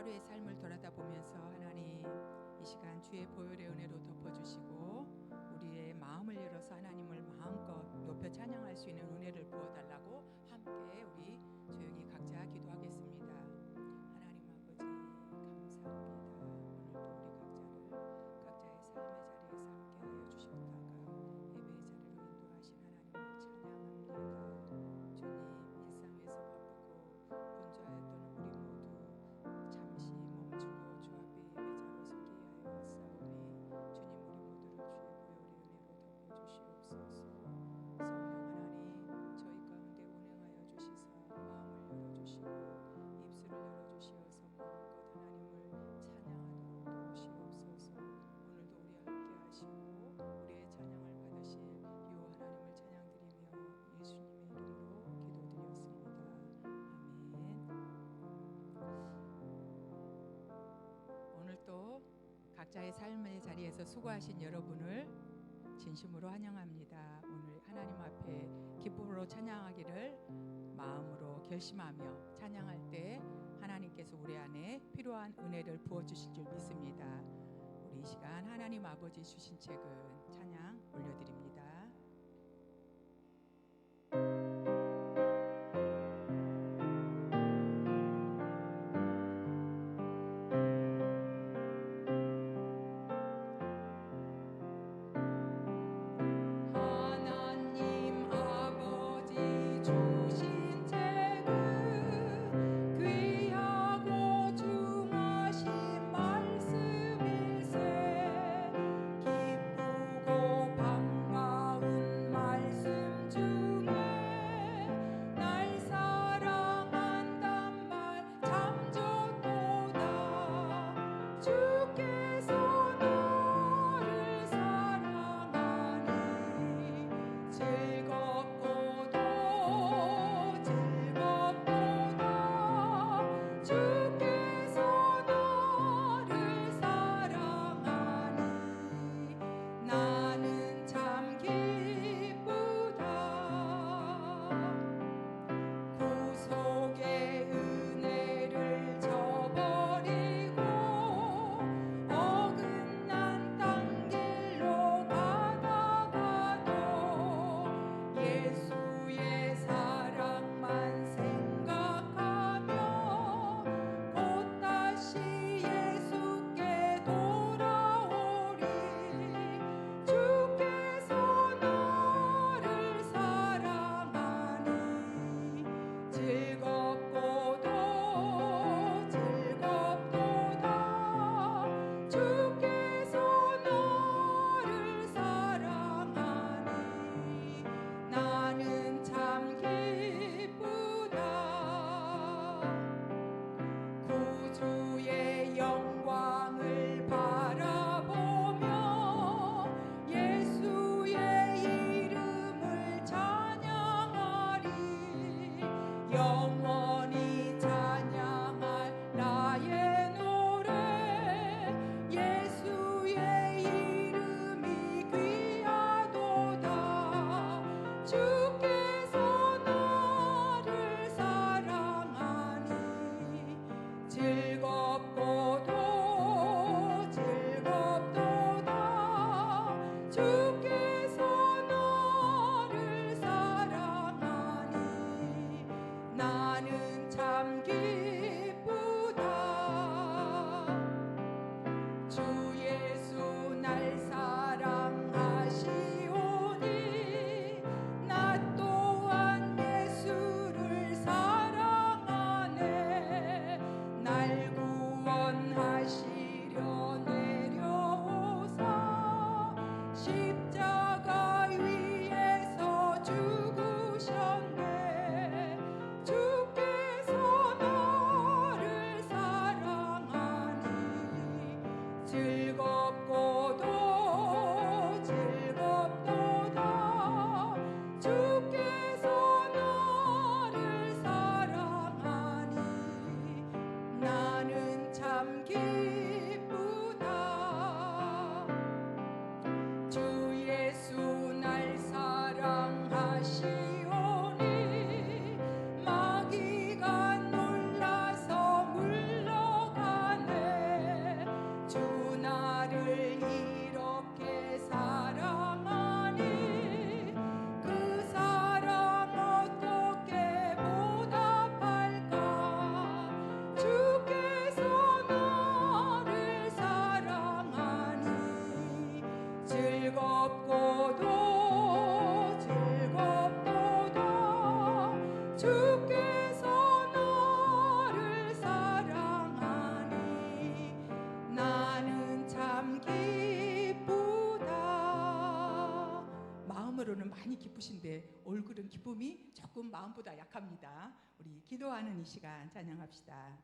하루의 삶을 돌아다보면서 하나님 이 시간 주의 보혈의 은혜로 덮어주시고 우리의 마음을 열어서 하나님을 마음껏 높여 찬양할 수 있는 은혜를 부어달라고 함께 우리 조용히 각자 기도하겠습니다. 하나님 아버지 감사합니다. 오늘도 우리 각자의 삶의 자리에서 함께하여 주셨다가 예배의 자리로 인도하신 하나님을 찬양합니다. 주님 일상에서 바쁘고 분주하였던 우리 모두 잠시 멈추고 주 앞에 예배자로 서게 하여 왔사오니 주님 우리 모두를 주의 보혈의 은혜로 덮어주시옵소서. 성령 하나님 저희 가운데 운행하여 주시사 마음을 열어주시고 입술을 열어주시어서 마음껏 하나님을 찬양하도록 도우시옵소서. 오늘도 우리와 함께 하시고 우리의 찬양을 받으실 유 하나님을 찬양드리며 예수님의 이름으로 기도드렸습니다. 아멘. 오늘 또 각자의 삶의 자리에서 수고하신 여러분을 진심으로 환영합니다. 오늘 하나님 앞에 기쁨으로 찬양하기를 마음으로 결심하며 찬양할 때 하나님께서 우리 안에 필요한 은혜를 부어주실 줄 믿습니다. 우리 이 시간 하나님 아버지 주신 책은 찬양 올려드립니다. 기쁘고 많이 기쁘신데 얼굴은 기쁨이 조금 마음보다 약합니다. 우리 기도하는 이 시간 찬양합시다.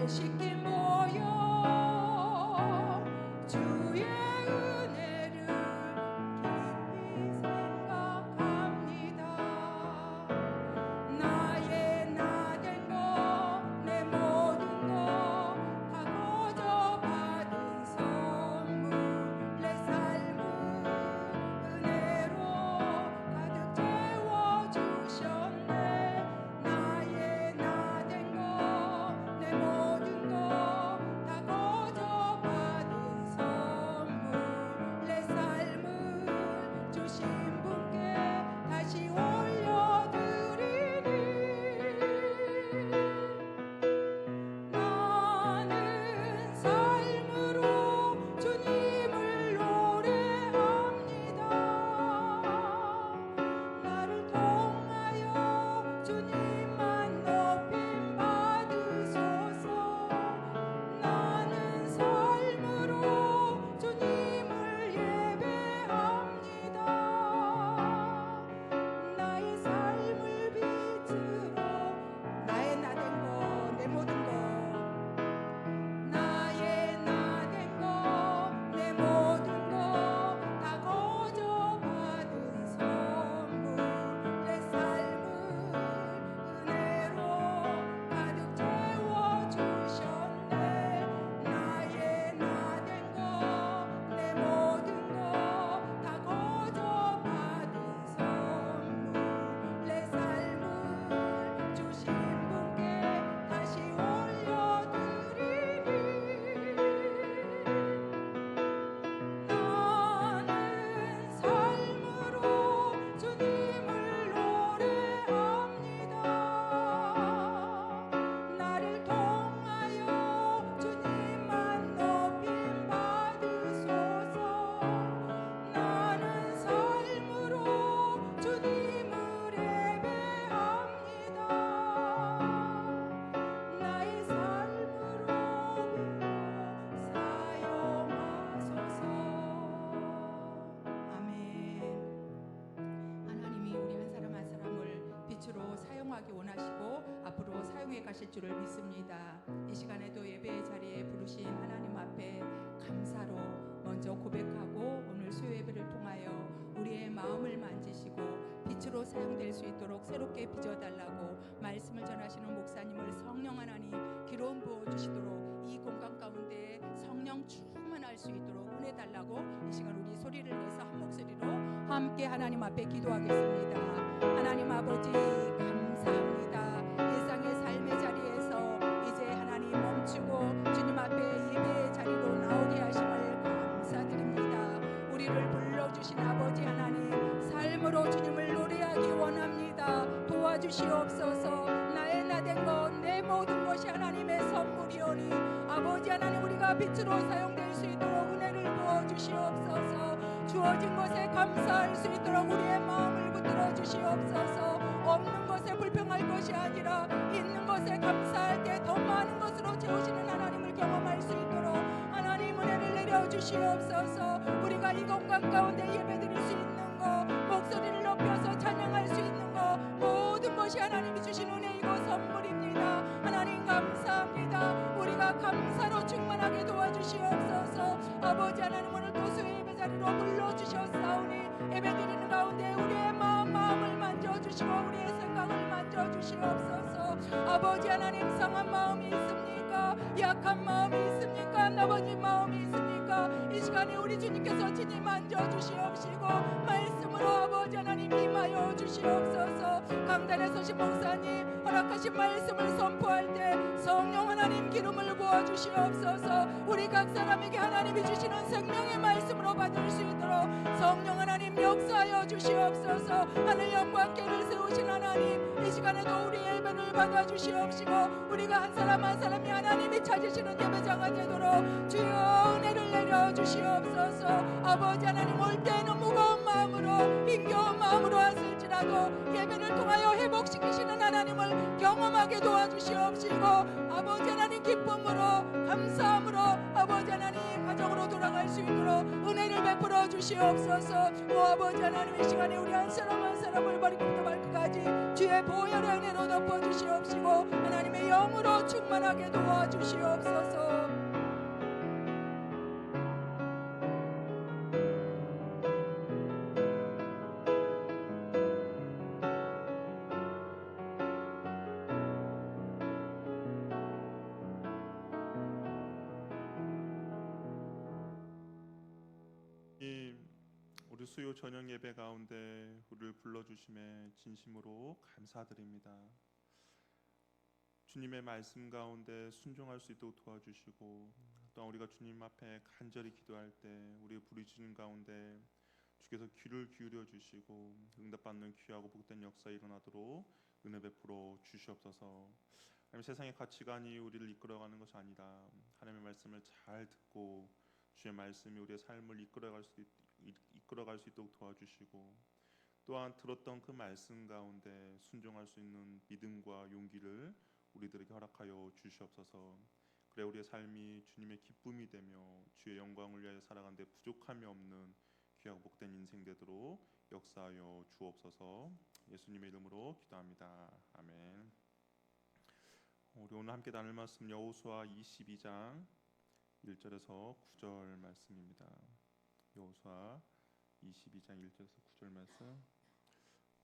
말쉽게 모여 주의 은혜를 깊이 생각합니다. 나의 나 된 것 내 모든 것 다 거저 받은 선물 내 삶은 은혜로 가득 채워주셨네. 나의 나 된 것 내 모든 것 다 거저 받은 선물 내 삶을 주신 분께 다시 올려드리니 나는 삶으로 주님을 노래합니다. 나를 통하여 주님만 높임 받으소서. 나는 삶으로 주님을 예배합니다. 나의 삶을 빛으로 나의 나 된 것 내 모든 것 나의 나 된 것 내 모든 것 다 거저 받은 선물 내 삶을 은혜로 가득 채워주셨네. 나의 나 된 것 내 모든 것 다 거저 받은 선물 내 삶을 주신 분께 다시 올려드리니 나는 삶으로 주님을 노래합니다. 나를 통하여 주님만 높임 받으소서. 나는 삶으로 주님을 예배합니다. 나의 삶으로 사용하소서. 아멘. 하나님이 우리 한 사람 한 사람을 빛으로 사용하기 원하시고 앞으로 사용해 가실 줄을 믿습니다. 이 시간에도 예배의 자리에 부르신 하나님 앞에 감사로 먼저 고백하고 오늘 수요 예배를 통하여 우리의 마음을 만지시고 빛으로 사용될 수 있도록 새롭게 빚어달라고 말씀을 전하시는 목사님을 성령 하나님 기름 부어주시도록 이 공간 가운데 성령 충만할 수 있도록 은혜 달라고 이 시간 우리 소리를 내서 한 목소리로 함께 하나님 앞에 기도하겠습니다. 하나님 아버지 감사합니다. 일상의 삶의 자리에서 이제 하나님 멈추고 주님 앞에 예배의 자리로 나오게 하심을 감사드립니다. 우리를 불러주신 아버지 하나님 삶으로 주님을 노래하기 원합니다. 도와주시옵소서. 나의 나 된 것 내 모든 것이 하나님의 선물이오니 아버지 하나님 우리가 빛으로 사용될 수 있도록 은혜를 부어주시옵소서. 주어진 것에 감사할 수 있도록 우리의 마음을 붙들어 주시옵소서. 없는 것에 불평할 것이 아니라 있는 것에 감사할 때 더 많은 것으로 채우시는 하나님을 경험할 수 있도록 하나님 은혜를 내려주시옵소서. 우리가 이 공간 가운데 예배드릴 수 있는 것 목소리를 높여서 찬양할 수 있는 것 모든 것이 하나님이 주신 은혜이고 선물입니다. 하나님 감사합니다. 우리가 감사로 충만하게 도와주시옵소서. 아버지 하나님 오늘 또 수요 예배 자리로 불러주셨사오니 예배드리는 가운데 우리의 마음을 만져주시고 우리의 생각을 만져주시옵소서. 아버지 하나님 상한 마음이 있습니까? 약한 마음이 있습니까? 넘어진 마음이 있습니까? 이 시간에 우리 주님께서 친히 만져주시옵시고 말씀으로 아버지 하나님 임하여 주시옵소서. 강단에 서신 목사님 허락하신 말씀을 선포할 때 성령 하나님 기름을 부어주시옵소서. 우리 각 사람에게 하나님이 주시는 생명의 말씀으로 받을 수 있도록 성령 하나님 역사하여 주시옵소서. 하늘 영광께를 세우신 하나님 이 시간에도 우리 예배를 받아주시옵시고 우리가 한 사람 한 사람이 하나님이 찾으시는 예배자가 되도록 주여 은혜를 내려주시옵소서. 아버지 하나님 올 때는 무거운 마음으로 힘겨운 마음으로 왔을지라도 할지라도 예배를 통하여 회복시키시는 하나님을 경험하게 도와주시옵시고 아버지 하나님 기쁨으로 감사함으로 아버지 하나님 가정으로 돌아갈 수 있도록 은혜를 베풀어 주시옵소서. 오 아버지 하나님 이 시간에 우리 한 사람 한 사람을 머리부터 발끝까지 주의 보혈의 은혜로 덮어주시옵시고 하나님의 영으로 충만하게 도와주시옵소서. 우리 수요 저녁 예배 가운데 우리를 불러주심에 진심으로 감사드립니다. 주님의 말씀 가운데 순종할 수 있도록 도와주시고 또한 우리가 주님 앞에 간절히 기도할 때 우리 부르짖는 가운데 주께서 귀를 기울여 주시고 응답받는 귀하고 복된 역사 일어나도록 은혜 베풀어 주시옵소서. 하나님, 세상의 가치관이 우리를 이끌어가는 것이 아니라 하나님의 말씀을 잘 듣고 주의 말씀이 우리의 삶을 이끌어갈 수 있도록 도와주시고 또한 들었던 그 말씀 가운데 순종할 수 있는 믿음과 용기를 우리들에게 허락하여 주시옵소서. 그래 우리의 삶이 주님의 기쁨이 되며 주의 영광을 위하여 살아가는데 부족함이 없는 귀하고 복된 인생 되도록 역사하여 주옵소서. 예수님의 이름으로 기도합니다. 아멘. 우리 오늘 함께 나눌 말씀 여호수아 22장 1절에서 9절 말씀입니다. 여호수아 22장 1절에서 9절 말씀.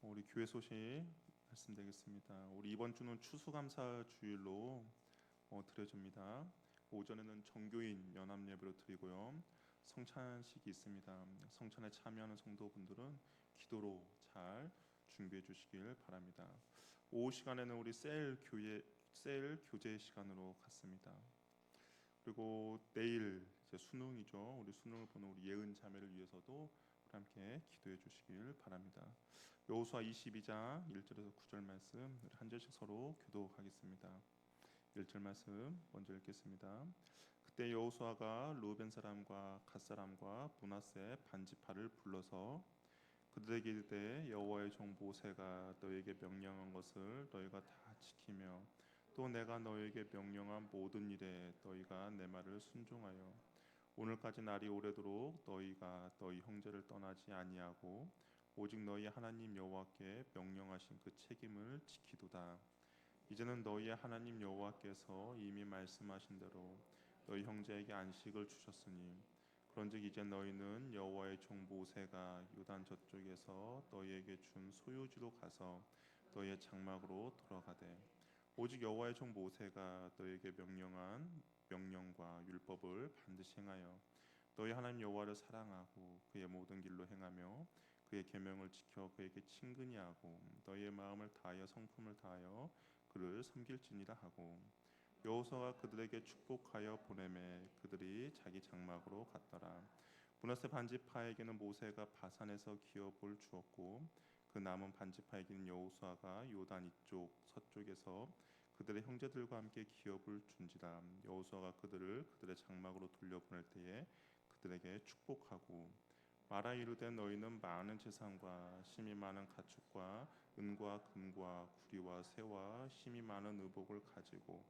우리 교회 소식 말씀드리겠습니다. 우리 이번 주는 추수감사 주일로 드려집니다. 오전에는 정교인 연합 예배로 드리고요. 성찬식이 있습니다. 성찬에 참여하는 성도분들은 기도로 잘 준비해 주시길 바랍니다. 오후 시간에는 우리 셀 교제 시간으로 갔습니다. 그리고 내일 이제 수능이죠. 우리 수능을 보는 우리 예은 자매를 위해서도 함께 기도해 주시길 바랍니다. 여호수아 22장 1절에서 9절 말씀 한 절씩 서로 교독하겠습니다. 1절 말씀 먼저 읽겠습니다. 그때 여호수아가 루벤 사람과 갓 사람과 므낫세 반지파를 불러서 그들에게 이르되 여호와의 종 모세가 너에게 명령한 것을 너희가 다 지키며 또 내가 너에게 명령한 모든 일에 너희가 내 말을 순종하여 오늘까지 날이 오래도록 너희가 너희 형제를 떠나지 아니하고 오직 너희 하나님 여호와께 명령하신 그 책임을 지키도다. 이제는 너희의 하나님 여호와께서 이미 말씀하신 대로 너희 형제에게 안식을 주셨으니 그런즉 이제 너희는 여호와의 종 모세가 요단 저쪽에서 너희에게 준 소유지로 가서 너희의 장막으로 돌아가되 오직 여호와의 종 모세가 너희에게 명령한 명령과 율법을 반드시 행하여 너희 하나님 여호와를 사랑하고 그의 모든 길로 행하며 그의 계명을 지켜 그에게 친근히 하고 너희의 마음을 다하여 성품을 다하여 그를 섬길지니라 하고 여호수아가 그들에게 축복하여 보내매 그들이 자기 장막으로 갔더라. 므낫세 반지파에게는 모세가 바산에서 기업을 주었고 그 남은 반지파에게는 여호수아가 요단 이쪽 서쪽에서 그들의 형제들과 함께 기업을 준지라. 여호수아가 그들의 장막으로 돌려보낼 때에 그들에게 축복하고 말하 이르되 너희는 많은 재산과 심이 많은 가축과 은과 금과 구리와 새와 심이 많은 의복을 가지고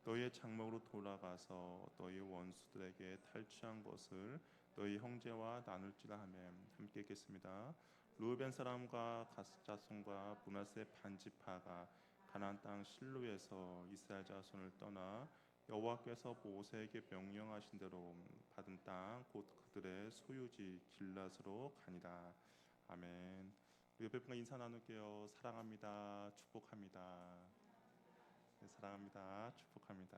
너희의 장막으로 돌아가서 너희 원수들에게 탈취한 것을 너희 형제와 나눌지라 하며 함께 읽겠습니다. 루벤 사람과 갓 자손과 므낫세 반지파가 가나안 땅 실로에서 이스라엘 자손을 떠나 여호와께서 모세에게 명령하신 대로 받은 땅 곧 그들의 소유지 길앗으로 가니라. 아멘. 우리 옆에 분과 인사 나눌게요. 사랑합니다. 축복합니다. 네, 사랑합니다. 축복합니다.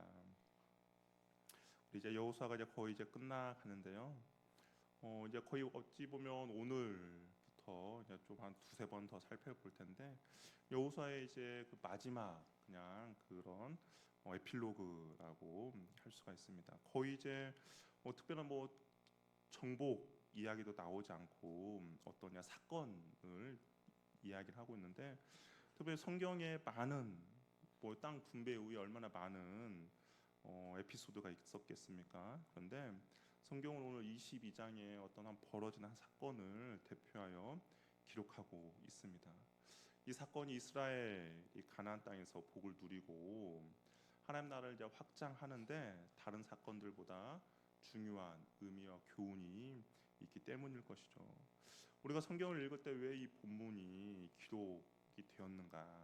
우리 이제 여호수아가 이제 거의 끝나가는데요. 이제 거의 어찌 보면 오늘부터 이제 좀 한 두세 번 더 살펴볼 텐데 여호수아의 이제 그 마지막 그냥 그런 에필로그라고 할 수가 있습니다. 거의 이제 특별한 정복 이야기도 나오지 않고 어떤 사건을 이야기를 하고 있는데 특별히 성경에 많은 땅 분배 이후에 얼마나 많은 에피소드가 있었겠습니까? 그런데 성경은 오늘 22장에 어떤 벌어진 한 사건을 대표하여 기록하고 있습니다. 이 사건이 이스라엘이 가나안 땅에서 복을 누리고 하나님 나라를 이제 확장하는데 다른 사건들보다 중요한 의미와 교훈이 있기 때문일 것이죠. 우리가 성경을 읽을 때 왜 이 본문이 기록이 되었는가?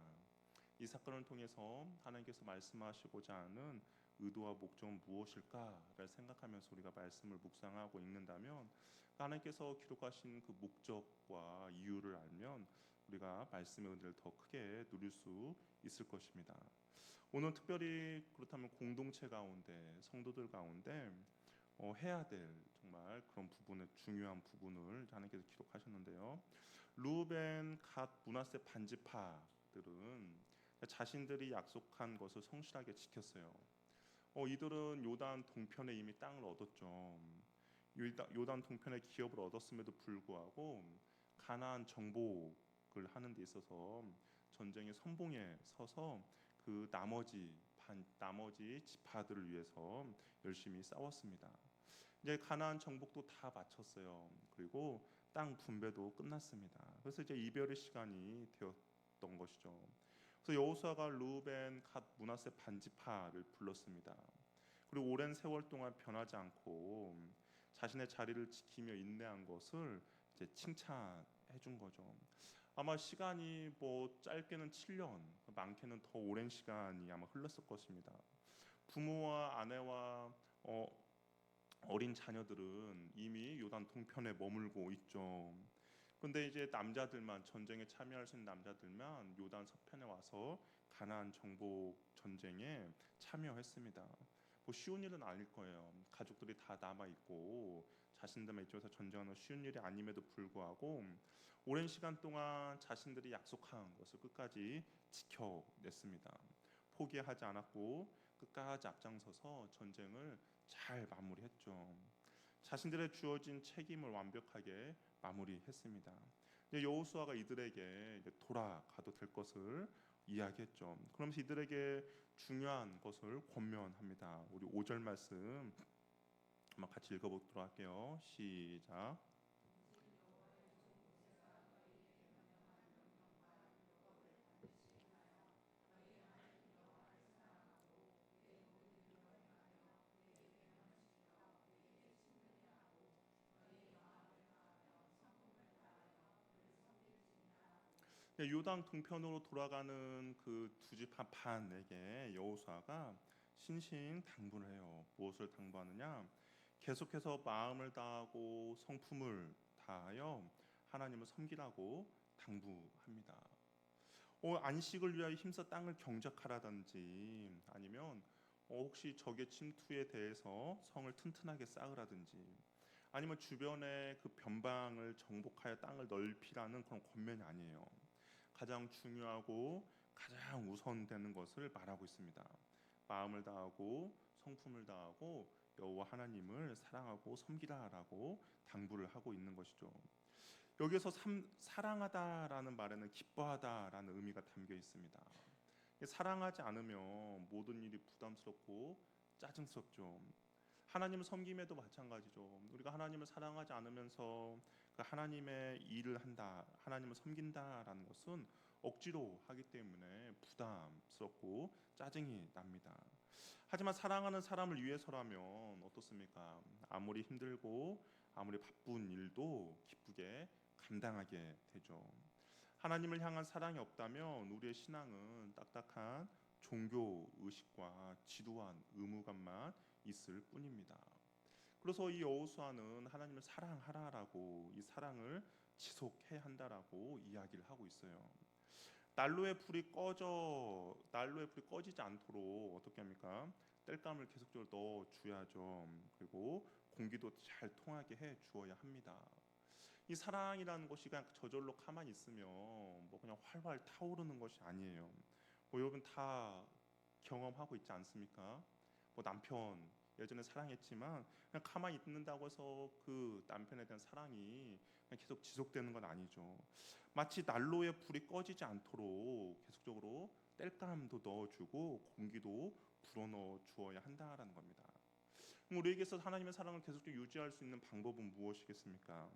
이 사건을 통해서 하나님께서 말씀하시고자 하는 의도와 목적은 무엇일까를 생각하면서 우리가 말씀을 묵상하고 읽는다면 하나님께서 기록하신 그 목적과 이유를 알면 우리가 말씀의 은혜를 더 크게 누릴 수 있을 것입니다. 오늘 특별히 그렇다면 공동체 가운데 성도들 가운데 해야 될 정말 그런 부분의 중요한 부분을 하나님께서 기록하셨는데요. 루벤, 갓, 므낫세 반지파들은 자신들이 약속한 것을 성실하게 지켰어요. 이들은 요단 동편에 이미 땅을 얻었죠. 요단 동편에 기업을 얻었음에도 불구하고 가나안 정복을 하는 데 있어서 전쟁의 선봉에 서서 그 나머지 지파들을 위해서 열심히 싸웠습니다. 이제 가나안 정복도 다 마쳤어요. 그리고 땅 분배도 끝났습니다. 그래서 이제 이별의 시간이 되었던 것이죠. 그래서 여호수아가 루벤, 갓, 므낫세 반지파를 불렀습니다. 그리고 오랜 세월 동안 변하지 않고 자신의 자리를 지키며 인내한 것을 이제 칭찬해 준 거죠. 아마 시간이 뭐 짧게는 7년, 많게는 더 오랜 시간이 아마 흘렀을 것입니다. 부모와 아내와 어린 자녀들은 이미 요단 동편에 머물고 있죠. 근데 이제 남자들만 전쟁에 참여할 수 있는 남자들만 요단 서편에 와서 가나안 정복 전쟁에 참여했습니다. 뭐 쉬운 일은 아닐 거예요. 가족들이 다 남아 있고 자신들만 이쪽에서 전쟁하는 쉬운 일이 아님에도 불구하고 오랜 시간 동안 자신들이 약속한 것을 끝까지 지켜냈습니다. 포기하지 않았고 끝까지 앞장서서 전쟁을 잘 마무리했죠. 자신들의 주어진 책임을 완벽하게 마무리했습니다. 여호수아가 이들에게 돌아가도 될 것을 이야기했죠. 그러면서 이들에게 중요한 것을 권면합니다. 우리 5절 말씀 한번 같이 읽어보도록 할게요. 시작. 요단 동편으로 돌아가는 그 두 집 반에게 여호수아가 신신당부를 해요. 무엇을 당부하느냐? 계속해서 마음을 다하고 성품을 다하여 하나님을 섬기라고 당부합니다. 안식을 위하여 힘써 땅을 경작하라든지 아니면 혹시 적의 침투에 대해서 성을 튼튼하게 쌓으라든지 아니면 주변의 그 변방을 정복하여 땅을 넓히라는 그런 권면이 아니에요. 가장 중요하고 가장 우선되는 것을 말하고 있습니다. 마음을 다하고 성품을 다하고 여호와 하나님을 사랑하고 섬기라라고 당부를 하고 있는 것이죠. 여기서 사랑하다라는 말에는 기뻐하다라는 의미가 담겨 있습니다. 사랑하지 않으면 모든 일이 부담스럽고 짜증스럽죠. 하나님을 섬김에도 마찬가지죠. 우리가 하나님을 사랑하지 않으면서 그 하나님의 일을 한다, 하나님을 섬긴다라는 것은 억지로 하기 때문에 부담스럽고 짜증이 납니다. 하지만 사랑하는 사람을 위해서라면 어떻습니까? 아무리 힘들고 아무리 바쁜 일도 기쁘게 감당하게 되죠. 하나님을 향한 사랑이 없다면 우리의 신앙은 딱딱한 종교 의식과 지루한 의무감만 있을 뿐입니다. 그래서 이 여호수아는 하나님을 사랑하라라고 이 사랑을 지속해야 한다라고 이야기를 하고 있어요. 난로의 불이 꺼지지 않도록 어떻게 합니까? 땔감을 계속적으로 넣어 줘야죠. 그리고 공기도 잘 통하게 해 주어야 합니다. 이 사랑이라는 것이 그냥 저절로 가만히 있으면 뭐 그냥 활활 타오르는 것이 아니에요. 뭐 여러분 다 경험하고 있지 않습니까? 뭐 남편 예전에 사랑했지만 그냥 가만히 있는다고 해서 그 남편에 대한 사랑이 그냥 계속 지속되는 건 아니죠. 마치 난로에 불이 꺼지지 않도록 계속적으로 땔감도 넣어주고 공기도 불어넣어 주어야 한다라는 겁니다. 그럼 우리에게서 하나님의 사랑을 계속적으로 유지할 수 있는 방법은 무엇이겠습니까?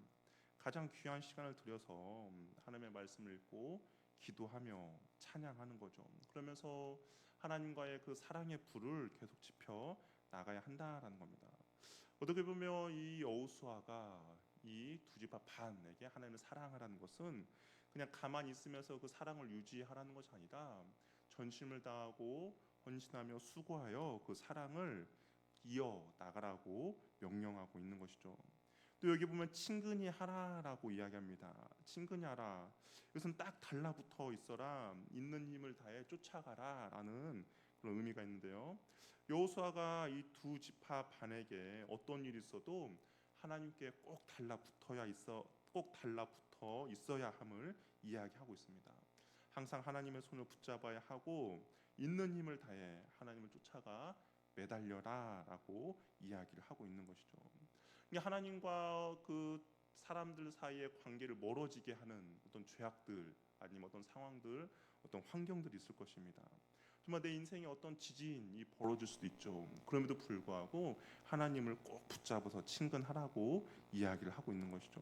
가장 귀한 시간을 들여서 하나님의 말씀을 읽고 기도하며 찬양하는 거죠. 그러면서 하나님과의 그 사랑의 불을 계속 지펴 나가야 한다라는 겁니다. 어떻게 보면 이 여호수아가 이 두 지파 반에게 하나님을 사랑하라는 것은 그냥 가만히 있으면서 그 사랑을 유지하라는 것이 아니라 전심을 다하고 헌신하며 수고하여 그 사랑을 이어 나가라고 명령하고 있는 것이죠. 또 여기 보면 친근히 하라라고 이야기합니다. 친근히 하라. 이것은 딱 달라붙어 있어라. 있는 힘을 다해 쫓아가라라는 그런 의미가 있는데요. 여호수아가 이 두 지파 반에게 어떤 일이 있어도 하나님께 꼭 달라붙어 있어야 함을 이야기하고 있습니다. 항상 하나님의 손을 붙잡아야 하고 있는 힘을 다해 하나님을 쫓아가 매달려라라고 이야기를 하고 있는 것이죠. 이게 하나님과 그 사람들 사이의 관계를 멀어지게 하는 어떤 죄악들 아니면 어떤 상황들, 어떤 환경들이 있을 것입니다. 정말 내 인생에 어떤 지진이 벌어질 수도 있죠. 그럼에도 불구하고 하나님을 꼭 붙잡아서 친근하라고 이야기를 하고 있는 것이죠.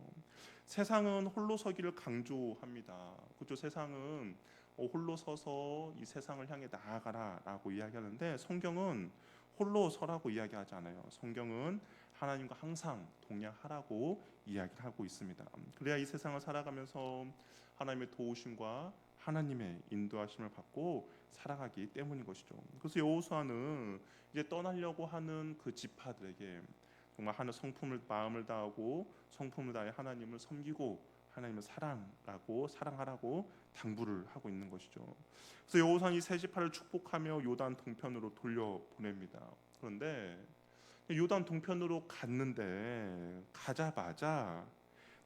세상은 홀로 서기를 강조합니다. 그렇죠? 세상은 홀로 서서 이 세상을 향해 나아가라라고 이야기하는데 성경은 홀로 서라고 이야기하지 않아요. 성경은 하나님과 항상 동행하라고 이야기를 하고 있습니다. 그래야 이 세상을 살아가면서 하나님의 도우심과 하나님의 인도하심을 받고 살아가기 때문인 것이죠. 그래서 여호수아는 이제 떠나려고 하는 그 지파들에게 정말 하는 성품을 마음을 다하고 성품을 다해 하나님을 섬기고 하나님을 사랑하라고 당부를 하고 있는 것이죠. 그래서 여호수아는 이 세 지파를 축복하며 요단 동편으로 돌려 보냅니다. 그런데 요단 동편으로 갔는데 가자마자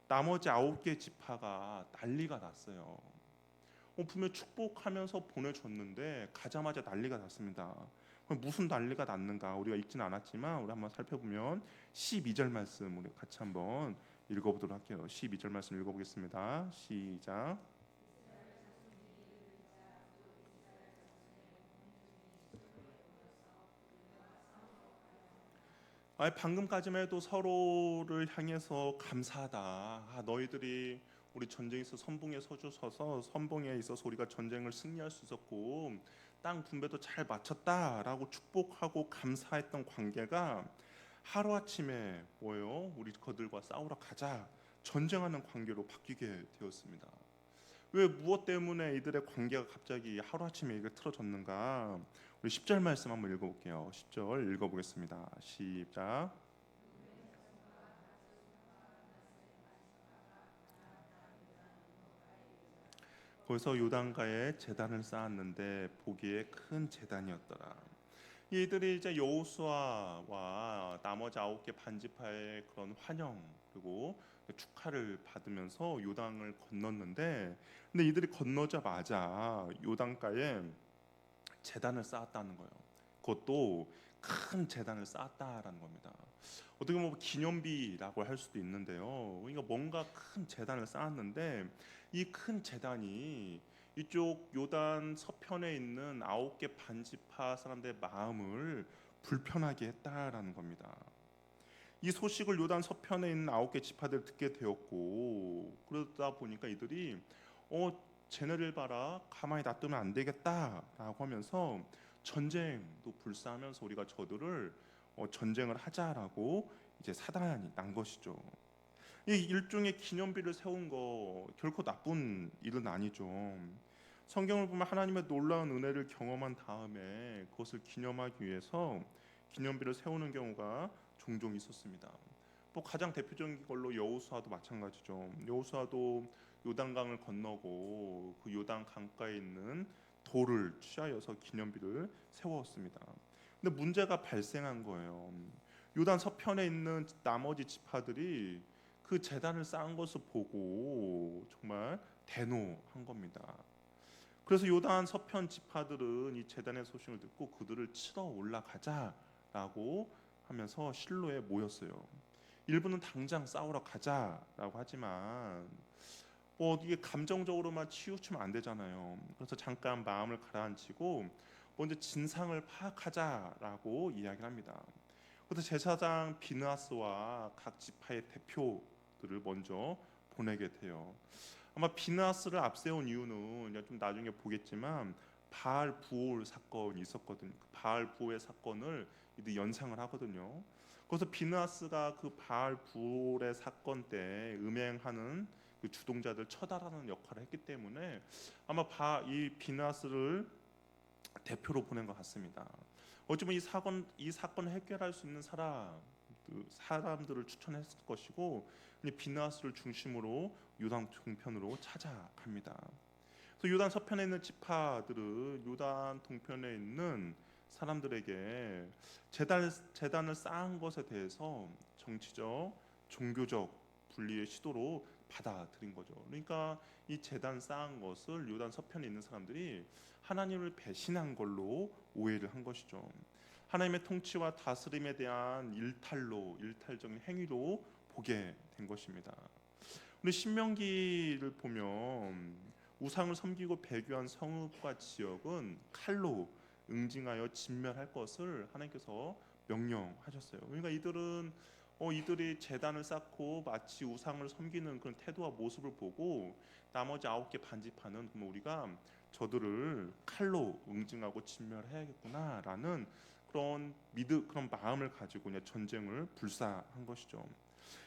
나머지 9개 지파가 난리가 났어요. 분명 축복하면서 보내줬는데 가자마자 난리가 났습니다. 그럼 무슨 난리가 났는가 우리가 읽지는 않았지만 우리 한번 살펴보면 12절 말씀 우리 같이 한번 읽어보도록 할게요. 12절 말씀 읽어보겠습니다. 시작. 방금까지만 해도 서로를 향해서 감사하다. 너희들이 우리 전쟁에서 선봉에 서줘서 선봉에 있어서 우리가 전쟁을 승리할 수 있었고 땅 분배도 잘 마쳤다라고 축복하고 감사했던 관계가 하루아침에 뭐예요? 우리 그들과 싸우러 가자 전쟁하는 관계로 바뀌게 되었습니다. 왜 무엇 때문에 이들의 관계가 갑자기 하루아침에 이게 틀어졌는가? 우리 10절 말씀 한번 읽어볼게요. 10절 읽어보겠습니다. 시작. 거기서 요단가에 제단을 쌓았는데 보기에 큰 제단이었더라. 이들이 이제 여호수아와 나머지 9개 반지파의 그런 환영 그리고 축하를 받으면서 요단을 건넜는데 근데 이들이 건너자마자 요단가에 제단을 쌓았다는 거예요. 그것도 큰 제단을 쌓았다라는 겁니다. 어떻게 보면 기념비라고 할 수도 있는데요. 그러니까 뭔가 큰 제단을 쌓았는데 이 큰 제단이 이쪽 요단 서편에 있는 9개 반지파 사람들의 마음을 불편하게 했다라는 겁니다. 이 소식을 요단 서편에 있는 9개 지파들 듣게 되었고 그러다 보니까 이들이 쟤네를 봐라 가만히 놔두면 안 되겠다라고 하면서 전쟁도 불사하면서 우리가 저들을 전쟁을 하자라고 이제 사단이 난 것이죠. 이 일종의 기념비를 세운 거 결코 나쁜 일은 아니죠. 성경을 보면 하나님의 놀라운 은혜를 경험한 다음에 그것을 기념하기 위해서 기념비를 세우는 경우가 종종 있었습니다. 또 가장 대표적인 걸로 여호수아도 마찬가지죠. 여호수아도 요단강을 건너고 그 요단 강가에 있는 돌을 취하여서 기념비를 세웠습니다. 근데 문제가 발생한 거예요. 요단 서편에 있는 나머지 지파들이 그 제단을 쌓은 것을 보고 정말 대노한 겁니다. 그래서 요단 서편 지파들은 이 제단의 소식을 듣고 그들을 치러 올라가자라고 하면서 실로에 모였어요. 일부는 당장 싸우러 가자라고 하지만 이게 감정적으로만 치우치면 안 되잖아요. 그래서 잠깐 마음을 가라앉히고 먼저 진상을 파악하자라고 이야기를 합니다. 그래서 제사장 비느하스와 각 지파의 대표들을 먼저 보내게 돼요. 아마 비느하스를 앞세운 이유는 이제 좀 나중에 보겠지만 바알 부올 사건이 있었거든요. 그 바알 부올의 사건을 이들 연상을 하거든요. 그래서 비느하스가 그 바알 부올의 사건 때 음행하는 그 주동자들 처단하는 역할을 했기 때문에 아마 이 비느하스를 대표로 보낸 것 같습니다. 어쩌면 이 사건을 해결할 수 있는 사람들을 추천했을 것이고 비느하스를 중심으로 요단 동편으로 찾아갑니다. 그래서 요단 서편에 있는 지파들은 요단 동편에 있는 사람들에게 제단을 쌓은 것에 대해서 정치적, 종교적 분리의 시도로 받아들인 거죠. 그러니까 이 제단 쌓은 것을 요단 서편에 있는 사람들이 하나님을 배신한 걸로 오해를 한 것이죠. 하나님의 통치와 다스림에 대한 일탈적인 행위로 보게 된 것입니다. 우리 신명기를 보면 우상을 섬기고 배교한 성읍과 지역은 칼로 응징하여 진멸할 것을 하나님께서 명령하셨어요. 그러니까 이들이 제단을 쌓고 마치 우상을 섬기는 그런 태도와 모습을 보고 나머지 9개 반지파는 그럼 우리가 저들을 칼로 응징하고 진멸해야겠구나라는 그런 마음을 가지고 그냥 전쟁을 불사한 것이죠.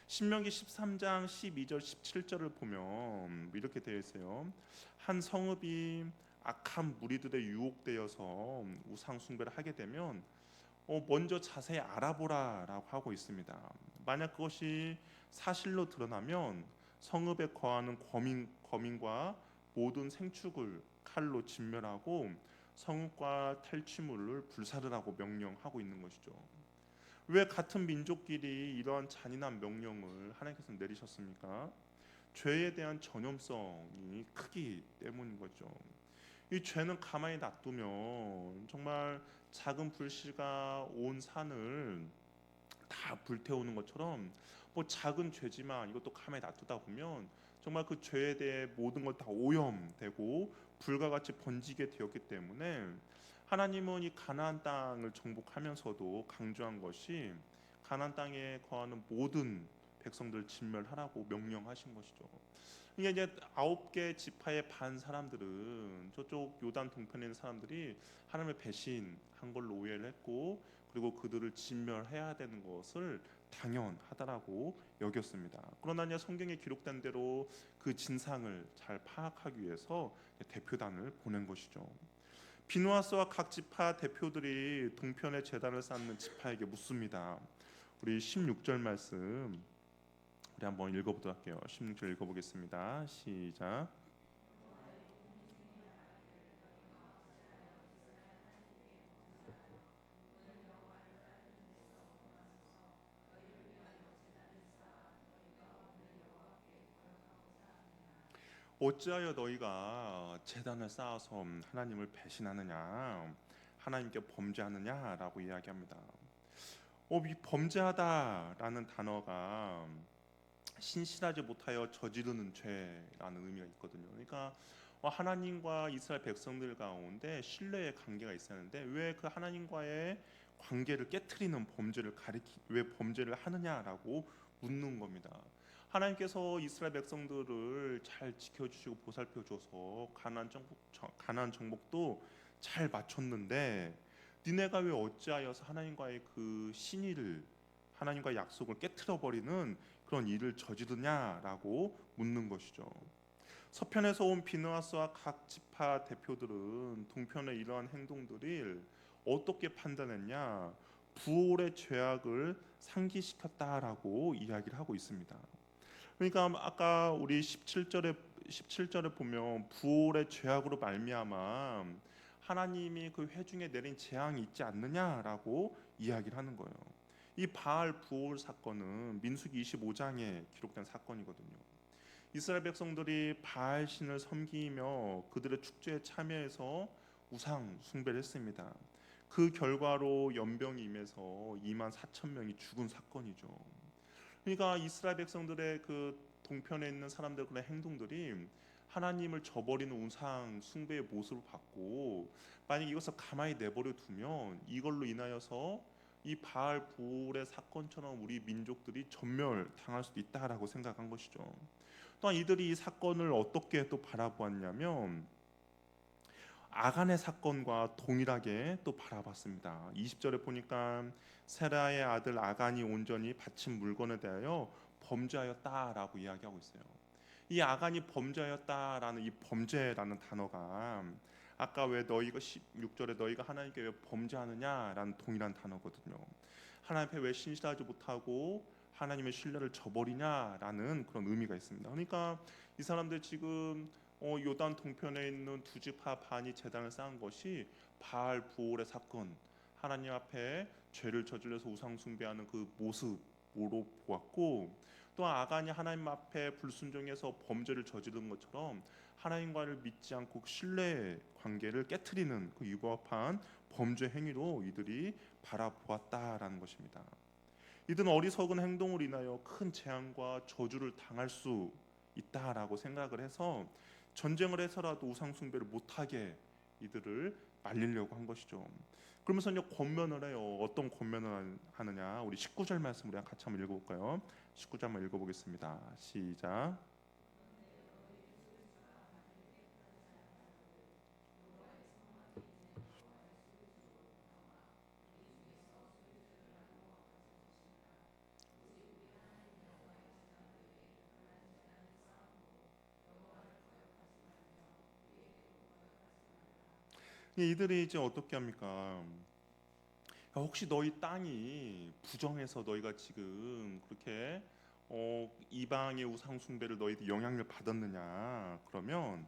신명기 13장 12절 17절을 보면 이렇게 되어 있어요. 한 성읍이 악한 무리들의 유혹되어서 우상 숭배를 하게 되면 먼저 자세히 알아보라라고 하고 있습니다. 만약 그것이 사실로 드러나면 성읍에 거하는 거민과 모든 생축을 칼로 진멸하고 성읍과 탈취물을 불사르라고 명령하고 있는 것이죠. 왜 같은 민족끼리 이러한 잔인한 명령을 하나님께서 내리셨습니까? 죄에 대한 전염성이 크기 때문인 거죠. 이 죄는 가만히 놔두면 정말 작은 불씨가 온 산을 다 불태우는 것처럼 작은 죄지만 이것도 가만히 놔두다 보면 정말 그 죄에 대해 모든 것 다 오염되고 불과 같이 번지게 되었기 때문에 하나님은 이 가나안 땅을 정복하면서도 강조한 것이 가나안 땅에 거하는 모든 백성들을 진멸하라고 명령하신 것이죠. 이게 이제 9개 지파의 반 사람들은 저쪽 요단 동편에 있는 사람들이 하나님을 배신한 걸로 오해를 했고 그리고 그들을 진멸해야 되는 것을 당연하다라고 여겼습니다. 그러나 이제 성경에 기록된 대로 그 진상을 잘 파악하기 위해서 대표단을 보낸 것이죠. 비느하스와 각 지파 대표들이 동편에 제단을 쌓는 지파에게 묻습니다. 우리 16절 말씀 우리 한번 읽어보도록 할게요. 16절 읽어보겠습니다. 시작. 어찌하여 너희가 제단을 쌓아서 하나님을 배신하느냐, 하나님께 범죄하느냐라고 이야기합니다. 이 범죄하다라는 단어가 신실하지 못하여 저지르는 죄라는 의미가 있거든요. 그러니까 하나님과 이스라엘 백성들 가운데 신뢰의 관계가 있었는데 왜 그 하나님과의 관계를 깨트리는 왜 범죄를 하느냐라고 묻는 겁니다. 하나님께서 이스라엘 백성들을 잘 지켜주시고 보살펴줘서 가나안 정복도 잘 마쳤는데 니네가 왜 어찌하여서 하나님과의 그 신의를 하나님과의 약속을 깨트려 버리는 그런 일을 저지르냐라고 묻는 것이죠. 서편에서 온 비느하스와 각 지파 대표들은 동편의 이러한 행동들을 어떻게 판단했냐? 부올의 죄악을 상기시켰다라고 이야기를 하고 있습니다. 그러니까 아까 우리 17절에 보면 부올의 죄악으로 말미암아 하나님이 그 회중에 내린 재앙이 있지 않느냐라고 이야기를 하는 거예요. 이 바알 부올 사건은 민수기 25장에 기록된 사건이거든요. 이스라엘 백성들이 바알 신을 섬기며 그들의 축제에 참여해서 우상 숭배를 했습니다. 그 결과로 연병이 임해서 2만 4천 명이 죽은 사건이죠. 그러니까 이스라엘 백성들의 그 동편에 있는 사람들의 그런 행동들이 하나님을 저버리는 우상 숭배의 모습을 받고 만약 이것을 가만히 내버려 두면 이걸로 인하여서 이 바알 부올의 사건처럼 우리 민족들이 전멸당할 수도 있다라고 생각한 것이죠. 또한 이들이 이 사건을 어떻게 또 바라보았냐면 아간의 사건과 동일하게 또 바라봤습니다. 20절에 보니까 세라의 아들 아간이 온전히 바친 물건에 대하여 범죄하였다라고 이야기하고 있어요. 이 아간이 범죄하였다라는 이 범죄라는 단어가 아까 왜 너희가 16절에 너희가 하나님께 왜 범죄하느냐라는 동일한 단어거든요. 하나님 앞에 왜 신실하지 못하고 하나님의 신뢰를 저버리냐라는 그런 의미가 있습니다. 그러니까 이 사람들 지금 요단 동편에 있는 두 지파 반이 제단을 쌓은 것이 바알 부올의 사건, 하나님 앞에 죄를 저질러서 우상 숭배하는 그 모습으로 보았고, 또 아간이 하나님 앞에 불순종해서 범죄를 저지른 것처럼 하나님과를 믿지 않고 신뢰 관계를 깨트리는 그 유법한 범죄 행위로 이들이 바라보았다라는 것입니다. 이들은 어리석은 행동으로 인하여 큰 재앙과 저주를 당할 수 있다라고 생각을 해서 전쟁을 해서라도 우상 숭배를 못하게 이들을 말리려고 한 것이죠. 그러면서 이제 권면을 해요. 어떤 권면을 하느냐? 우리 19절 말씀 우리 같이 한번 읽어볼까요? 19절 한번 읽어보겠습니다. 시작. 이들이 이제 어떻게 합니까? 혹시 너희 땅이 부정해서 너희가 지금 그렇게 이방의 우상 숭배를 너희들 영향을 받았느냐? 그러면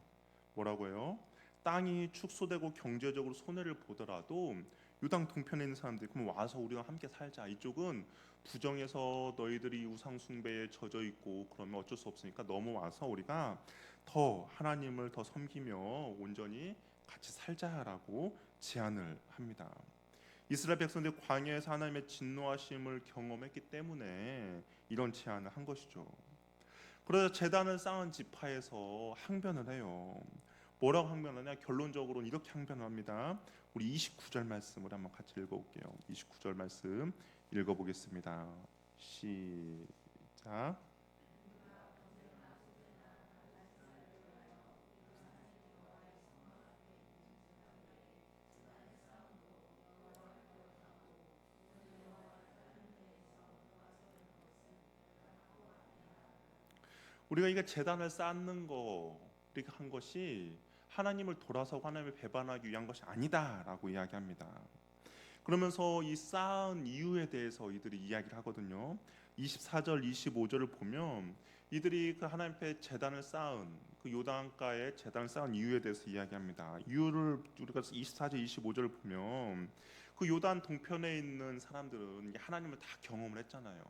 뭐라고 해요? 땅이 축소되고 경제적으로 손해를 보더라도 요당 동편에 있는 사람들이 그럼 와서 우리가 함께 살자. 이쪽은 부정해서 너희들이 우상 숭배에 젖어 있고 그러면 어쩔 수 없으니까 넘어와서 우리가 더 하나님을 더 섬기며 온전히 같이 살자라고 제안을 합니다. 이스라엘 백성들이 광야에서 하나님의 진노하심을 경험했기 때문에 이런 제안을 한 것이죠. 그러자 제단을 쌓은 지파에서 항변을 해요. 뭐라고 항변하냐? 결론적으로는 이렇게 항변을 합니다. 우리 29절 말씀을 한번 같이 읽어볼게요. 29절 말씀 읽어보겠습니다. 시작. 우리가 이게 제단을 쌓는 거 우리가 한 것이 하나님을 돌아서고 하나님을 배반하기 위한 것이 아니다라고 이야기합니다. 그러면서 이 쌓은 이유에 대해서 이들이 이야기를 하거든요. 24절, 25절을 보면 이들이 그 하나님 앞에 제단을 쌓은 그 요단가에 제단을 쌓은 이유에 대해서 이야기합니다. 이유를 우리가 24절, 25절을 보면 그 요단 동편에 있는 사람들은 하나님을 다 경험을 했잖아요.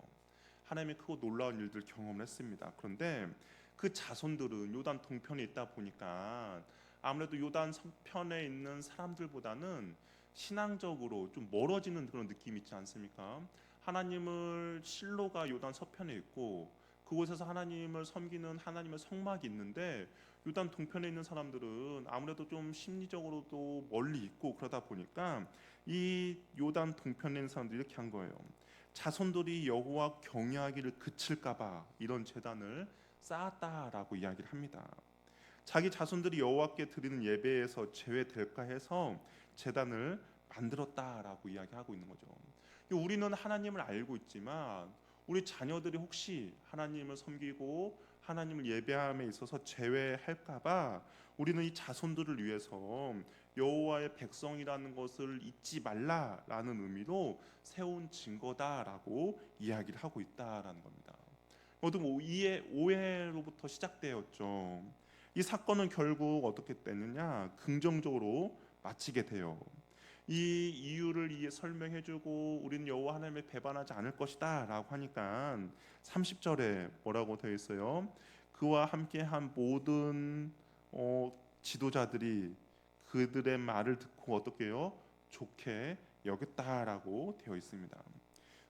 하나님의 크고 놀라운 일들 경험을 했습니다. 그런데 그 자손들은 요단 동편에 있다 보니까 아무래도 요단 서편에 있는 사람들보다는 신앙적으로 좀 멀어지는 그런 느낌이 있지 않습니까? 하나님을 실로가 요단 서편에 있고 그곳에서 하나님을 섬기는 하나님의 성막이 있는데 요단 동편에 있는 사람들은 아무래도 좀 심리적으로도 멀리 있고 그러다 보니까 이 요단 동편에 있는 사람들이 이렇게 한 거예요. 자손들이 여호와 경외하기를 그칠까봐 이런 제단을 쌓았다라고 이야기를 합니다. 자기 자손들이 여호와께 드리는 예배에서 제외될까 해서 제단을 만들었다라고 이야기하고 있는 거죠. 우리는 하나님을 알고 있지만 우리 자녀들이 혹시 하나님을 섬기고 하나님을 예배함에 있어서 제외할까봐 우리는 이 자손들을 위해서 여호와의 백성이라는 것을 잊지 말라라는 의미로 세운 증거다라고 이야기를 하고 있다라는 겁니다. 모든 오해로부터 시작되었죠. 이 사건은 결국 어떻게 됐느냐? 긍정적으로 마치게 돼요. 이 이유를 설명해주고 우리는 여호와 하나님을 배반하지 않을 것이다라고 하니까 30절에 뭐라고 되어 있어요? 그와 함께한 모든 지도자들이 그들의 말을 듣고 어떻게 해요? 좋게 여겼다라고 되어 있습니다.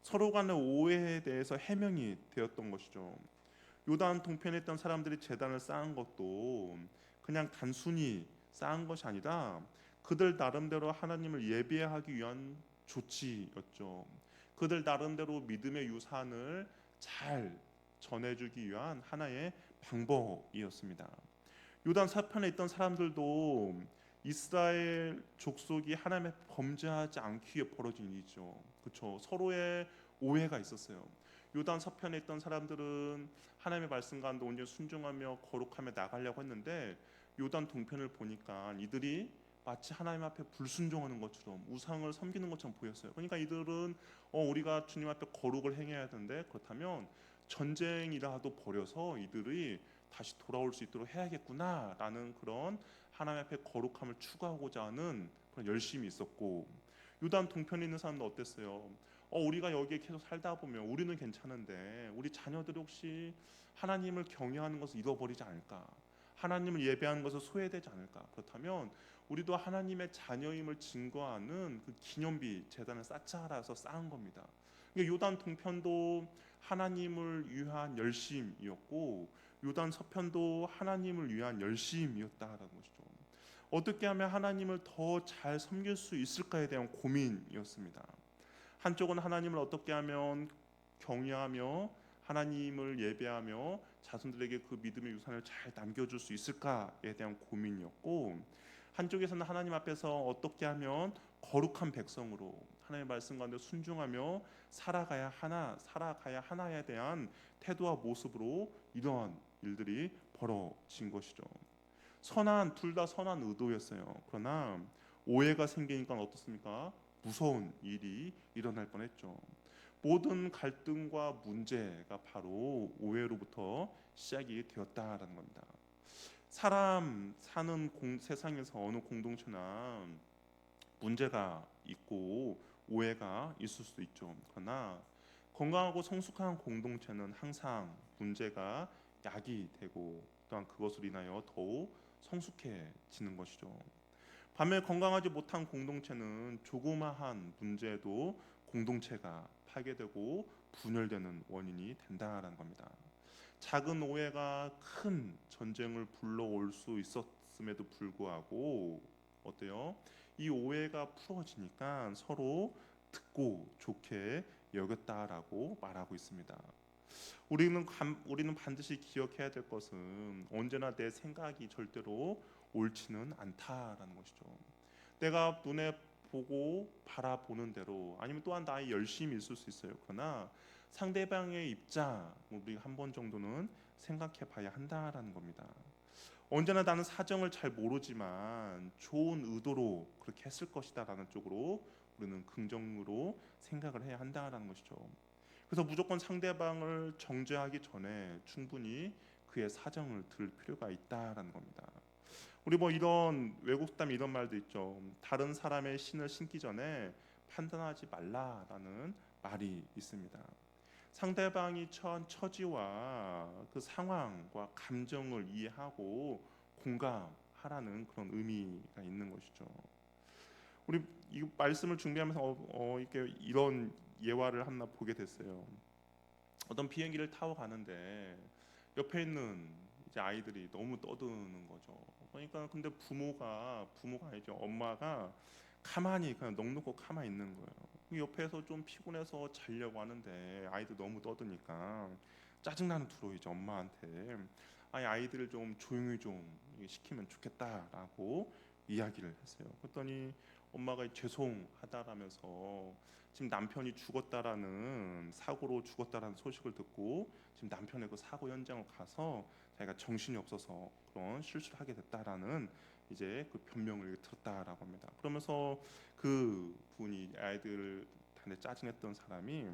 서로 간의 오해에 대해서 해명이 되었던 것이죠. 요단 동편에 있던 사람들이 제단을 쌓은 것도 그냥 단순히 쌓은 것이 아니라 그들 나름대로 하나님을 예배하기 위한 조치였죠. 그들 나름대로 믿음의 유산을 잘 전해주기 위한 하나의 방법이었습니다. 요단 서편에 있던 사람들도 이스라엘 족속이 하나님의 범죄하지 않기 위해 벌어진 일이죠. 그렇죠. 서로의 오해가 있었어요. 요단 서편에 있던 사람들은 하나님의 말씀 가운데 온전히 순종하며 거룩하며 나가려고 했는데 요단 동편을 보니까 이들이 마치 하나님 앞에 불순종하는 것처럼 우상을 섬기는 것처럼 보였어요. 그러니까 이들은 우리가 주님 앞에 거룩을 행해야 되는데 그렇다면 전쟁이라도 벌여서 이들이 다시 돌아올 수 있도록 해야겠구나라는 그런 하나님 앞에 거룩함을 추구하고자 하는 그런 열심이 있었고, 요단 동편에 있는 사람도 어땠어요? 우리가 여기에 계속 살다 보면 우리는 괜찮은데 우리 자녀들이 혹시 하나님을 경외하는 것을 잃어버리지 않을까? 하나님을 예배하는 것을 소외되지 않을까? 그렇다면 우리도 하나님의 자녀임을 증거하는 그 기념비 제단을 쌓자라서 쌓은 겁니다. 그러니까 요단 동편도 하나님을 위한 열심이었고 요단 서편도 하나님을 위한 열심이었다라는 것이죠. 어떻게 하면 하나님을 더 잘 섬길 수 있을까에 대한 고민이었습니다. 한쪽은 하나님을 어떻게 하면 경외하며 하나님을 예배하며 자손들에게 그 믿음의 유산을 잘 남겨줄 수 있을까에 대한 고민이었고, 한쪽에서는 하나님 앞에서 어떻게 하면 거룩한 백성으로 하나님의 말씀 가운데 순종하며 살아가야 하나에 대한 태도와 모습으로 이러한 일들이 벌어진 것이죠. 둘 다 선한 의도였어요. 그러나 오해가 생기니까 어떻습니까? 무서운 일이 일어날 뻔했죠. 모든 갈등과 문제가 바로 오해로부터 시작이 되었다라는 겁니다. 사람 사는 세상에서 어느 공동체나 문제가 있고 오해가 있을 수도 있죠. 그러나 건강하고 성숙한 공동체는 항상 문제가 약이 되고 또한 그것으로 인하여 더욱 성숙해지는 것이죠. 반면 건강하지 못한 공동체는 조그마한 문제도 공동체가 파괴되고 분열되는 원인이 된다라는 겁니다. 작은 오해가 큰 전쟁을 불러올 수 있었음에도 불구하고 어때요? 이 오해가 풀어지니까 서로 듣고 좋게 여겼다라고 말하고 있습니다. 우리는 반드시 기억해야 될 것은 언제나 내 생각이 절대로 옳지는 않다라는 것이죠. 내가 눈에 보고 바라보는 대로 아니면 또한 나의 열심이 있을 수 있어요. 그러나 상대방의 입장 우리 한 번 정도는 생각해봐야 한다라는 겁니다. 언제나 나는 사정을 잘 모르지만 좋은 의도로 그렇게 했을 것이다라는 쪽으로 우리는 긍정으로 생각을 해야 한다라는 것이죠. 그래서 무조건 상대방을 정죄하기 전에 충분히 그의 사정을 들을 필요가 있다라는 겁니다. 우리 이런 외국 사람 이런 말도 있죠. 다른 사람의 신을 신기 전에 판단하지 말라라는 말이 있습니다. 상대방이 처한 처지와 그 상황과 감정을 이해하고 공감하라는 그런 의미가 있는 것이죠. 우리 이 말씀을 준비하면서 이렇게 이런 예화를 하나 보게 됐어요. 어떤 비행기를 타고 가는데 옆에 있는 이제 아이들이 너무 떠드는 거죠. 그러니까 근데 부모가 아니죠. 엄마가 가만히 그냥 넋놓고 가만히 있는 거예요. 옆에서 좀 피곤해서 자려고 하는데 아이들 너무 떠드니까 짜증나는 투로이죠. 엄마한테 아이들을 좀 조용히 좀 시키면 좋겠다라고 이야기를 했어요. 그랬더니 엄마가 죄송하다라면서 지금 남편이 죽었다라는 사고로 죽었다라는 소식을 듣고 지금 남편의 그 사고 현장을 가서 자기가 정신이 없어서 그런 실수를 하게 됐다라는 이제 그 변명을 들었다라고 합니다. 그러면서 그 분이 아이들한테 짜증냈던 사람이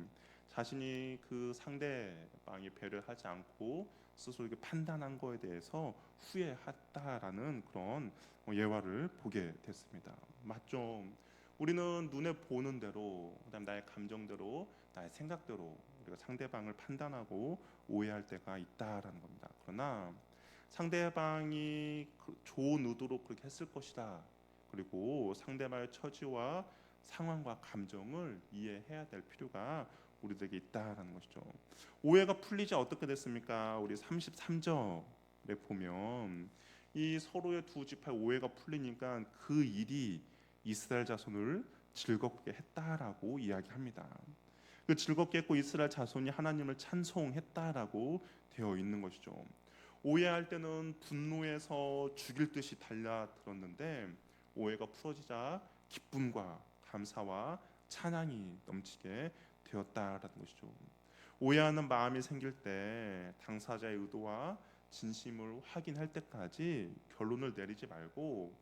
자신이 그 상대방이 배려하지 않고 스스로 이렇게 판단한 거에 대해서 후회했다라는 그런 예화를 보게 됐습니다. 맞죠? 우리는 눈에 보는 대로, 그다음 나의 감정대로, 나의 생각대로 우리가 상대방을 판단하고 오해할 때가 있다라는 겁니다. 그러나 상대방이 좋은 의도로 그렇게 했을 것이다. 그리고 상대방의 처지와 상황과 감정을 이해해야 될 필요가 우리들에게 있다라는 것이죠. 오해가 풀리자 어떻게 됐습니까? 우리 33절에 보면 이 서로의 두 지파의 오해가 풀리니까 그 일이 이스라엘 자손을 즐겁게 했다라고 이야기합니다. 그 즐겁게 했고 이스라엘 자손이 하나님을 찬송했다라고 되어 있는 것이죠. 오해할 때는 분노해서 죽일 듯이 달려들었는데 오해가 풀어지자 기쁨과 감사와 찬양이 넘치게 되었다라는 것이죠. 오해하는 마음이 생길 때 당사자의 의도와 진심을 확인할 때까지 결론을 내리지 말고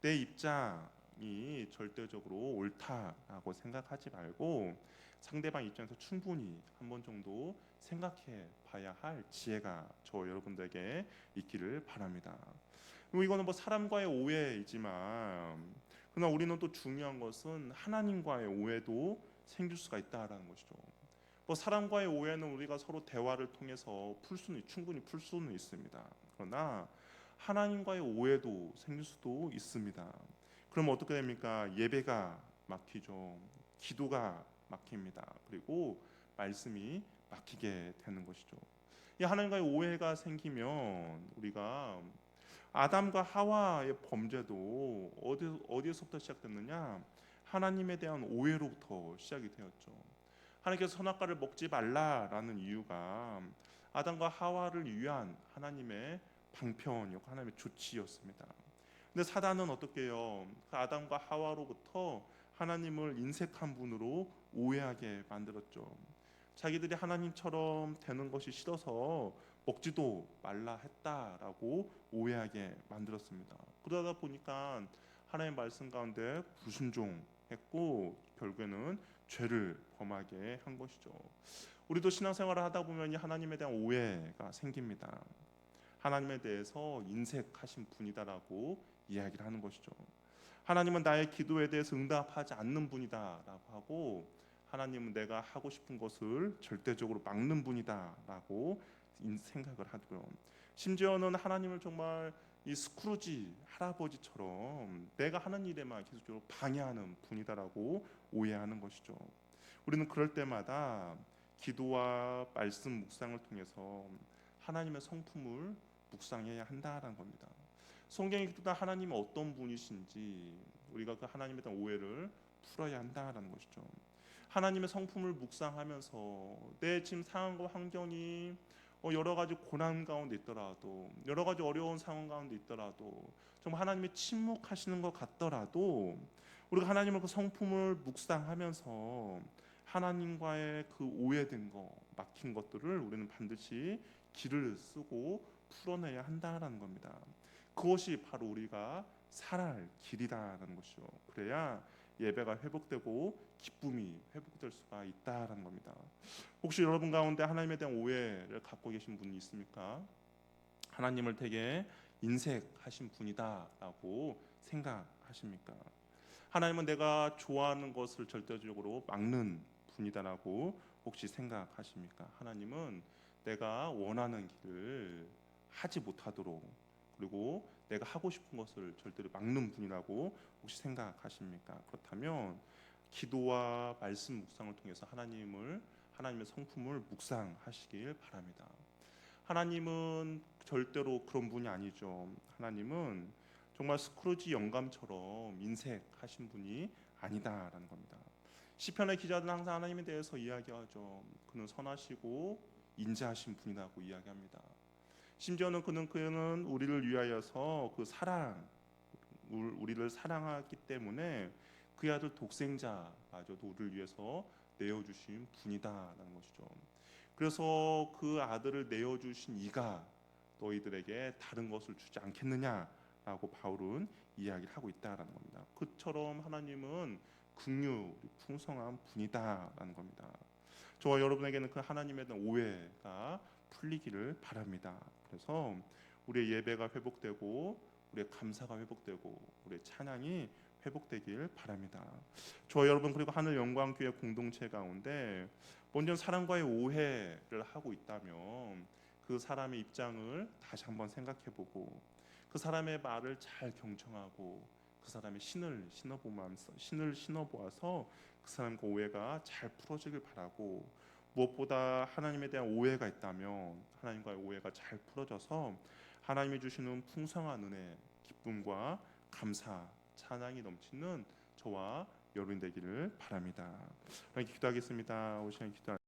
내 입장이 절대적으로 옳다라고 생각하지 말고 상대방 입장에서 충분히 한 번 정도 생각해 봐야 할 지혜가 저 여러분들에게 있기를 바랍니다. 그리고 이거는 뭐 사람과의 오해이지만 그러나 우리는 또 중요한 것은 하나님과의 오해도 생길 수가 있다라는 것이죠. 뭐 사람과의 오해는 우리가 서로 대화를 통해서 충분히 풀 수는 있습니다. 그러나 하나님과의 오해도 생길 수도 있습니다. 그럼 어떻게 됩니까? 예배가 막히죠. 기도가 막힙니다. 그리고 말씀이 막히게 되는 것이죠. 이 하나님과의 오해가 생기면 우리가 아담과 하와의 범죄도 어디에서부터 시작됐느냐? 하나님에 대한 오해로부터 시작이 되었죠. 하나님께서 선악과를 먹지 말라라는 이유가 아담과 하와를 위한 하나님의 방편이었고 하나님의 조치였습니다. 근데 사단은 어떻게 해요? 그 아담과 하와로부터 하나님을 인색한 분으로 오해하게 만들었죠. 자기들이 하나님처럼 되는 것이 싫어서 먹지도 말라 했다라고 오해하게 만들었습니다. 그러다 보니까 하나님의 말씀 가운데 불순종했고 결국에는 죄를 범하게 한 것이죠. 우리도 신앙생활을 하다 보면 하나님에 대한 오해가 생깁니다. 하나님에 대해서 인색하신 분이다라고 이야기를 하는 것이죠. 하나님은 나의 기도에 대해서 응답하지 않는 분이다라고 하고 하나님은 내가 하고 싶은 것을 절대적으로 막는 분이다라고 생각을 하고요. 심지어는 하나님을 정말 이 스크루지 할아버지처럼 내가 하는 일에만 계속적으로 방해하는 분이다라고 오해하는 것이죠. 우리는 그럴 때마다 기도와 말씀 묵상을 통해서 하나님의 성품을 묵상해야 한다라는 겁니다. 성경이 기도다 하나님은 어떤 분이신지 우리가 그 하나님에 대한 오해를 풀어야 한다라는 것이죠. 하나님의 성품을 묵상하면서 내 지금 상황과 환경이 여러 가지 고난 가운데 있더라도 여러 가지 어려운 상황 가운데 있더라도 정말 하나님이 침묵하시는 것 같더라도 우리가 하나님의 그 성품을 묵상하면서 하나님과의 그 오해된 거 막힌 것들을 우리는 반드시 길을 쓰고 풀어내야 한다라는 겁니다. 그것이 바로 우리가 살아갈 길이다라는 것이죠. 그래야 예배가 회복되고 기쁨이 회복될 수가 있다라는 겁니다. 혹시 여러분 가운데 하나님에 대한 오해를 갖고 계신 분이 있습니까? 하나님을 되게 인색하신 분이다라고 생각하십니까? 하나님은 내가 좋아하는 것을 절대적으로 막는 분이다라고 혹시 생각하십니까? 하나님은 내가 원하는 길을 하지 못하도록 그리고 내가 하고 싶은 것을 절대로 막는 분이라고 혹시 생각하십니까? 그렇다면 기도와 말씀 묵상을 통해서 하나님의 성품을 묵상하시길 바랍니다. 하나님은 절대로 그런 분이 아니죠. 하나님은 정말 스크루지 영감처럼 인색하신 분이 아니다라는 겁니다. 시편의 기자들은 항상 하나님에 대해서 이야기하죠. 그는 선하시고 인자하신 분이라고 이야기합니다. 심지어는 그는 우리를 위하여서 우리를 사랑하기 때문에 그의 아들 독생자마저도 우리를 위해서 내어주신 분이다라는 것이죠. 그래서 그 아들을 내어주신 이가 너희들에게 다른 것을 주지 않겠느냐라고 바울은 이야기를 하고 있다라는 겁니다. 그처럼 하나님은 긍휼이 풍성한 분이다라는 겁니다. 저와 여러분에게는 그 하나님에 대한 오해가 풀리기를 바랍니다. 그래서 우리의 예배가 회복되고 우리의 감사가 회복되고 우리의 찬양이 회복되길 바랍니다. 저와 여러분 그리고 하늘 영광교회 공동체 가운데 먼저 사람과의 오해를 하고 있다면 그 사람의 입장을 다시 한번 생각해보고 그 사람의 말을 잘 경청하고 그 사람의 신을 신어보아서 그 사람과 오해가 잘 풀어지길 바라고 무엇보다 하나님에 대한 오해가 있다면 하나님과의 오해가 잘 풀어져서 하나님이 주시는 풍성한 은혜, 기쁨과 감사, 찬양이 넘치는 저와 여러분 되기를 바랍니다. 기도하겠습니다. 오시간 기도.